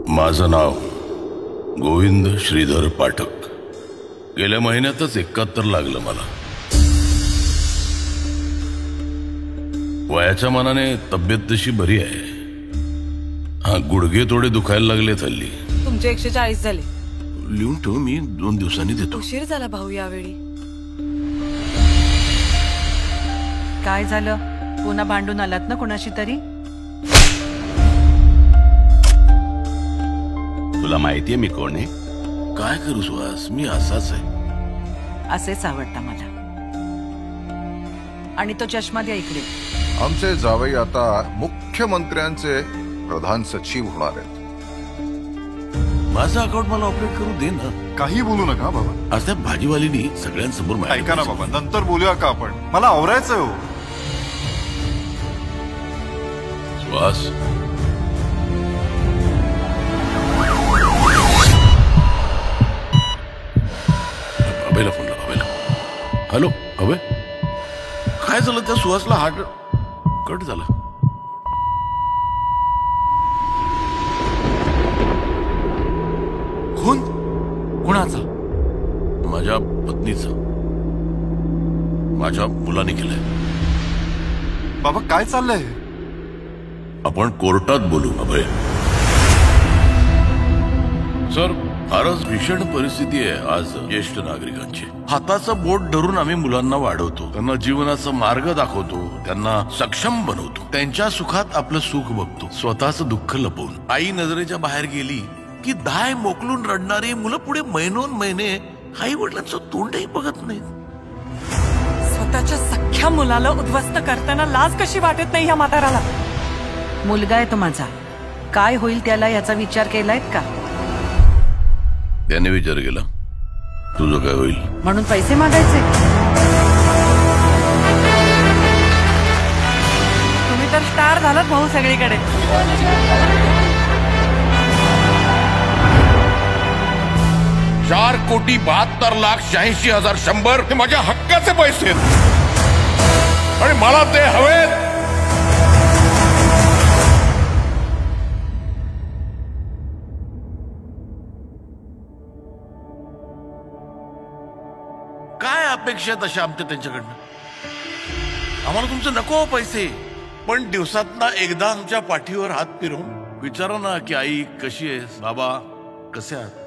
माझं नाव गोविंद श्रीधर पाठक। गेल्या महिन्यातच 71 लागलं मला। वयाच्या मानाने तब्येत तशी बरी आहे। हा, गुडघे थोडे दुखायला लागले हल्ली। तुमचे 140 झाले। लिहून ठेव, मी 2 दिवसांनी देतो। उशीर झाला भाऊ यावेळी। काय झालं? पुन्हा भांडून आलात ना कोणाशी तरी? तुला माहितीये मी कोण आहे? काय करू सुहास, मी असाच आहे। असेच आवडता मला। आणि तो चष्मा द्या इकडे। आमचे जावई आता मुख्यमंत्र्यांचे प्रधान सचिव होणार आहेत। माझं अकाउंट मला ऑपरेट करू दे ना। काही बोलू नका बाबा। आज त्या भाजीवालीनी सगळ्यांसमोर ऐका ना बाबा, नंतर बोलूया का आपण? मला आवरायचंय हो। सुहास, अभयला फोन लाव। अभयला। हॅलो अभय, काय झालं? त्या सुहासला हार्ट कट झाला। खून कुणाचा? माझ्या पत्नीचा, माझ्या मुलाने केलंय। बाबा काय चाललंय? आपण कोर्टात बोलू अभय। सर, फारच भीषण परिस्थिती आहे आज ज्येष्ठ नागरिकांची। हाताचं बोट धरून आम्ही मुलांना वाढवतो, त्यांना जीवनाचा मार्ग दाखवतो, त्यांना सक्षम बनवतो, त्यांच्या सुखात आपलं सुख बघतो, स्वतःचं दुःख लपवून। आई नजरेच्या बाहेर गेली की दाय मोकलून रडणारी मुलं पुढे महिनोन महिने आई वडिलांचं तोंडही बघत नाहीत। स्वतःच्या सख्या मुलाला उद्ध्वस्त करताना लाज कशी वाटत नाही ह्या म्हाताराला? मुलगा आहे तो माझा, काय होईल त्याला याचा विचार केलाय का? त्याने विचार केला, तुझं काय होईल म्हणून पैसे मागायचे? तुम्ही तर स्टार झालात भाऊ सगळीकडे। 4,72,86,100 हे माझ्या हक्काचे पैसे आहेत आणि मला ते हवेत। काय अपेक्षा तशा आमच्या त्यांच्याकडनं? आम्हाला तुमचं नको पैसे, पण दिवसातना एकदा आमच्या पाठीवर हात फिरवून विचारा ना की आई कशी आहेस, बाबा कसे आहात।